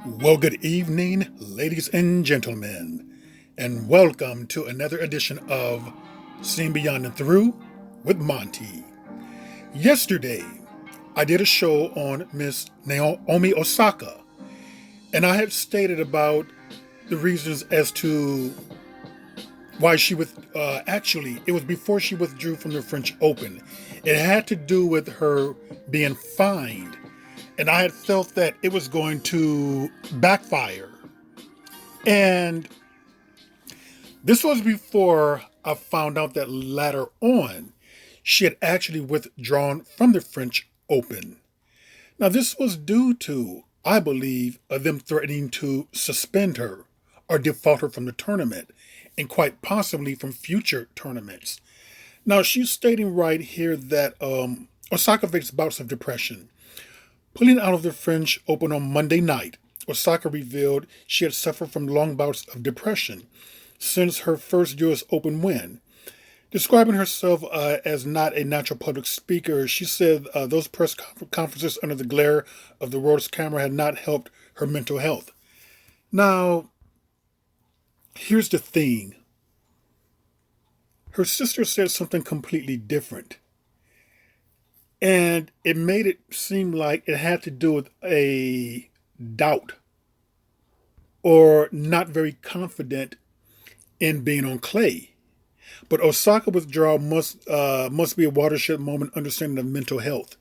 Well, good evening, ladies and gentlemen, and welcome to another edition of Seen Beyond and Through with Monty. Yesterday, I did a show on Miss Naomi Osaka, and I had stated about the reasons as to why actually, it was before she withdrew from the French Open. It had to do with her being fined, and I had felt that it was going to backfire. And this was before I found out that later on she had actually withdrawn from the French Open. Now, this was due to, I believe, them threatening to suspend her or default her from the tournament and quite possibly from future tournaments. Now, she's stating right here that Osaka faced bouts of depression. Pulling out of the French Open on Monday night, Osaka revealed she had suffered from long bouts of depression since her first US Open win. Describing herself as not a natural public speaker, she said those press conferences under the glare of the world's camera had not helped her mental health. Now, here's the thing. Her sister said something completely different. And it made it seem like it had to do with a doubt or not very confident in being on clay. But Osaka withdrawal must be a watershed moment understanding of mental health.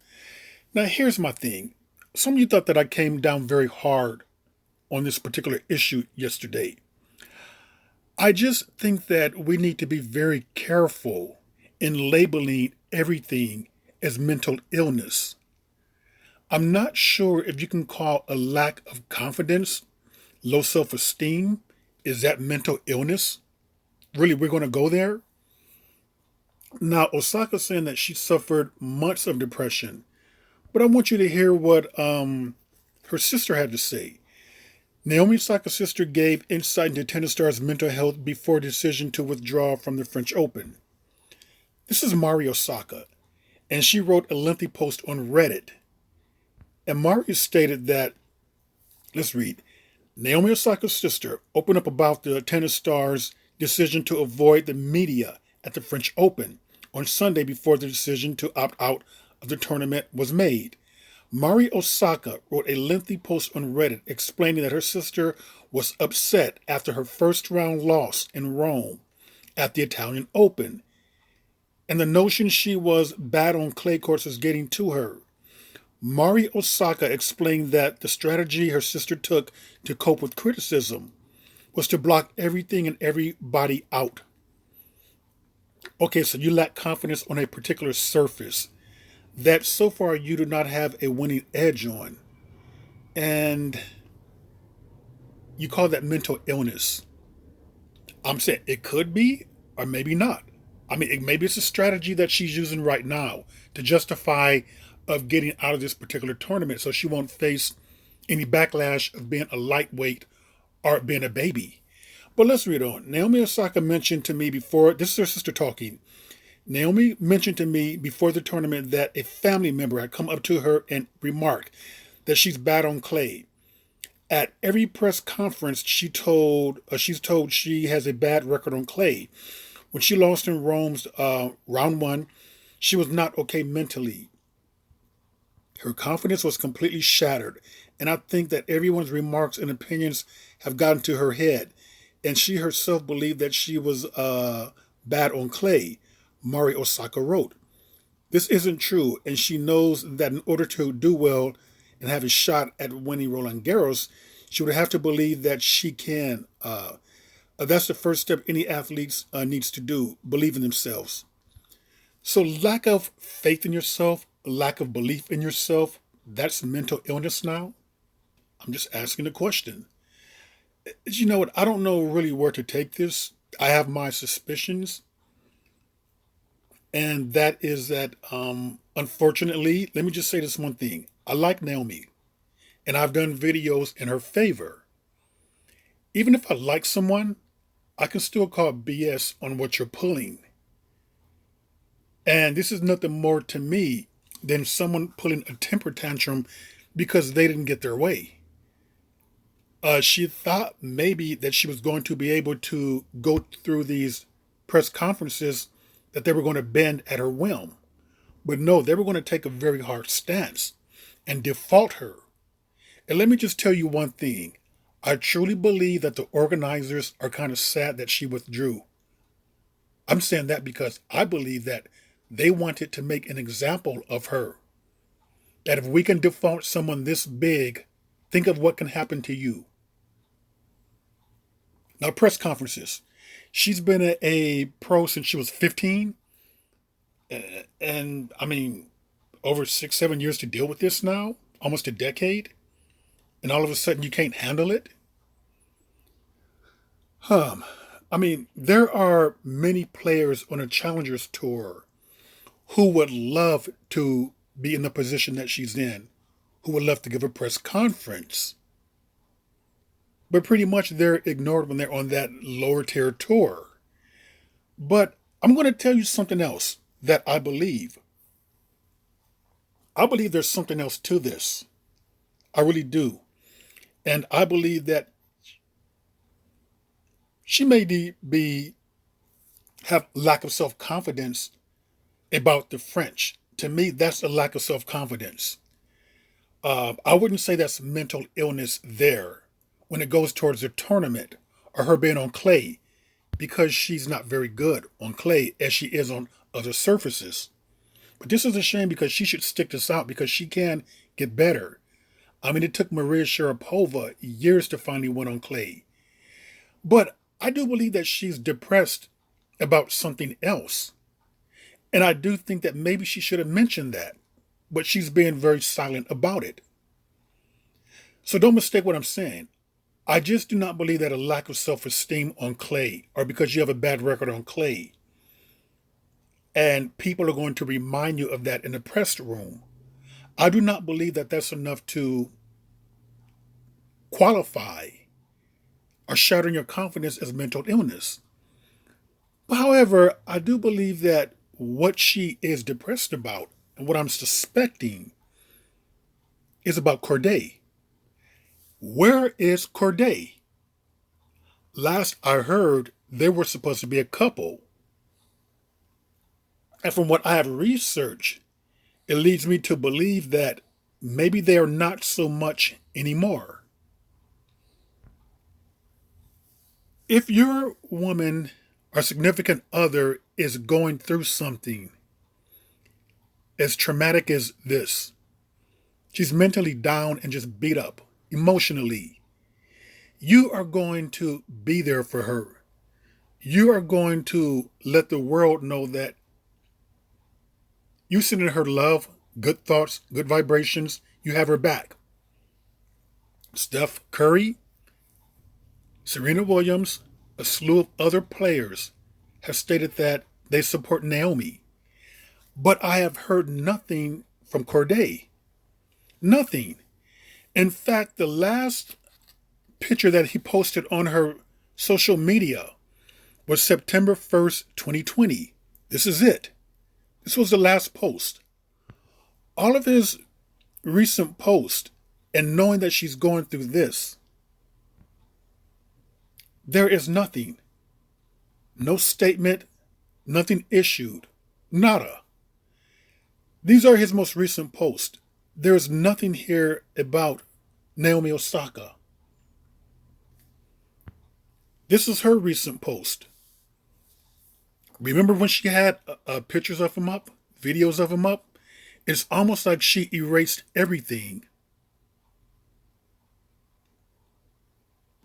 Now here's my thing. Some of you thought that I came down very hard on this particular issue yesterday. I just think that we need to be very careful in labeling everything as mental illness. I'm not sure if you can call a lack of confidence, low self-esteem, is that mental illness? Really, we're going to go there? Now, Osaka's saying that she suffered months of depression, but I want you to hear what her sister had to say. Naomi Osaka's sister gave insight into tennis star's mental health before decision to withdraw from the French Open. This is Mari Osaka, and she wrote a lengthy post on Reddit. And Mari stated that, let's read, Naomi Osaka's sister opened up about the tennis star's decision to avoid the media at the French Open on Sunday before the decision to opt out of the tournament was made. Mari Osaka wrote a lengthy post on Reddit explaining that her sister was upset after her first round loss in Rome at the Italian Open, and the notion she was bad on clay courts is getting to her. Mari Osaka explained that the strategy her sister took to cope with criticism was to block everything and everybody out. Okay, so you lack confidence on a particular surface that so far you do not have a winning edge on. And you call that mental illness. I'm saying it could be or maybe not. I mean, maybe it's a strategy that she's using right now to justify of getting out of this particular tournament so she won't face any backlash of being a lightweight or being a baby. But let's read on. Naomi Osaka mentioned to me before, this is her sister talking. Naomi mentioned to me before the tournament that a family member had come up to her and remarked that she's bad on clay. At every press conference, she's told she has a bad record on clay. When she lost in Rome's round one, she was not okay mentally. Her confidence was completely shattered, and I think that everyone's remarks and opinions have gotten to her head, and she herself believed that she was bad on clay, Mari Osaka wrote. This isn't true, and she knows that in order to do well and have a shot at winning Roland Garros, she would have to believe that she can. That's the first step any athlete needs to do, believe in themselves. So lack of faith in yourself, lack of belief in yourself, that's mental illness now? I'm just asking the question. You know what? I don't know really where to take this. I have my suspicions. And that is that, unfortunately, let me just say this one thing. I like Naomi, and I've done videos in her favor. Even if I like someone, I can still call BS on what you're pulling. And this is nothing more to me than someone pulling a temper tantrum because they didn't get their way. She thought maybe that she was going to be able to go through these press conferences, that they were going to bend at her whim. But no, they were going to take a very hard stance and default her. And let me just tell you one thing. I truly believe that the organizers are kind of sad that she withdrew. I'm saying that because I believe that they wanted to make an example of her. That if we can default someone this big, think of what can happen to you. Now, press conferences. She's been a pro since she was 15. And I mean, over 6, 7 years to deal with this now, almost a decade. And all of a sudden you can't handle it. I mean, there are many players on a Challengers Tour who would love to be in the position that she's in, who would love to give a press conference. But pretty much they're ignored when they're on that lower tier tour. But I'm going to tell you something else that I believe. I believe there's something else to this. I really do. And I believe that she may have lack of self-confidence about the French. To me, that's a lack of self-confidence. I wouldn't say that's mental illness there when it goes towards the tournament or her being on clay, because she's not very good on clay as she is on other surfaces. But this is a shame because she should stick this out because she can get better. I mean, it took Maria Sharapova years to finally win on clay. But I do believe that she's depressed about something else. And I do think that maybe she should have mentioned that, but she's being very silent about it. So don't mistake what I'm saying. I just do not believe that a lack of self-esteem on clay, or because you have a bad record on clay, and people are going to remind you of that in the press room. I do not believe that that's enough to qualify or shattering your confidence as mental illness. However, I do believe that what she is depressed about and what I'm suspecting is about Corday. Where is Corday? Last I heard, they were supposed to be a couple. And from what I have researched, it leads me to believe that maybe they are not so much anymore. If your woman or significant other is going through something as traumatic as this, she's mentally down and just beat up emotionally, you are going to be there for her. You are going to let the world know that you send her love, good thoughts, good vibrations. You have her back. Steph Curry, Serena Williams, a slew of other players have stated that they support Naomi. But I have heard nothing from Corday. Nothing. In fact, the last picture that he posted on her social media was September 1st, 2020. This is it. This was the last post. All of his recent posts, and knowing that she's going through this, there is nothing. No statement, nothing issued. Nada. These are his most recent posts. There is nothing here about Naomi Osaka. This is her recent post. Remember when she had pictures of him up, videos of him up? It's almost like she erased everything.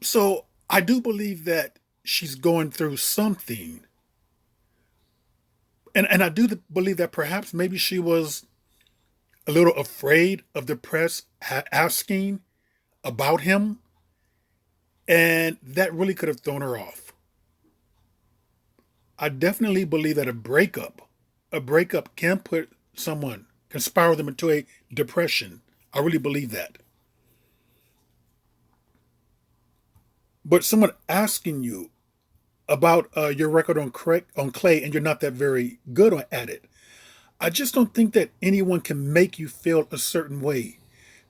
So I do believe that she's going through something. And I do believe that perhaps maybe she was a little afraid of the press asking about him. And that really could have thrown her off. I definitely believe that a breakup can can spiral them into a depression. I really believe that. But someone asking you about your record on clay and you're not that very good at it, I just don't think that anyone can make you feel a certain way.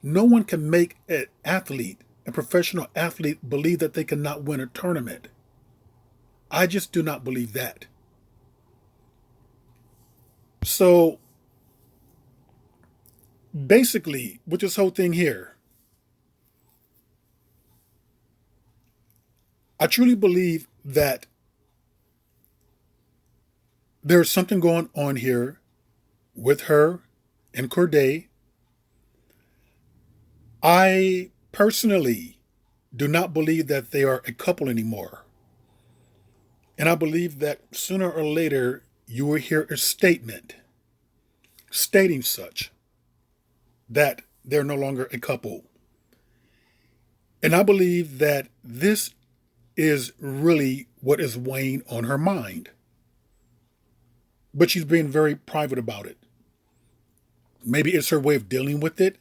No one can make an athlete, a professional athlete believe that they cannot win a tournament. I just do not believe that. So basically, with this whole thing here, I truly believe that there's something going on here with her and Corday. I personally do not believe that they are a couple anymore. And I believe that sooner or later you will hear a statement stating such, that they're no longer a couple. And I believe that this is really what is weighing on her mind. But she's being very private about it. Maybe it's her way of dealing with it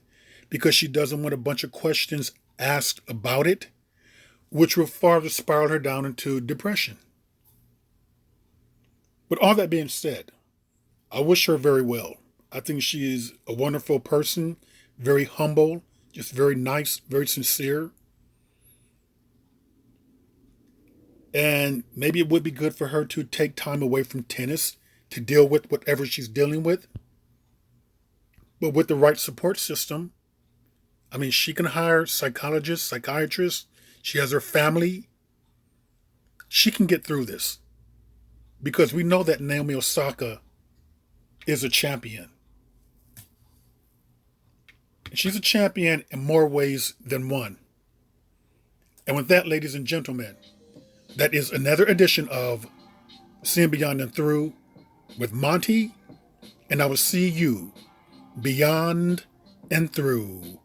because she doesn't want a bunch of questions asked about it, which will farther spiral her down into depression. But all that being said, I wish her very well. I think she is a wonderful person, very humble, just very nice, very sincere. And maybe it would be good for her to take time away from tennis to deal with whatever she's dealing with. But with the right support system, I mean, she can hire psychologists, psychiatrists. She has her family. She can get through this. Because we know that Naomi Osaka is a champion. She's a champion in more ways than one. And with that, ladies and gentlemen, that is another edition of Seeing Beyond and Through with Monty, and I will see you beyond and through.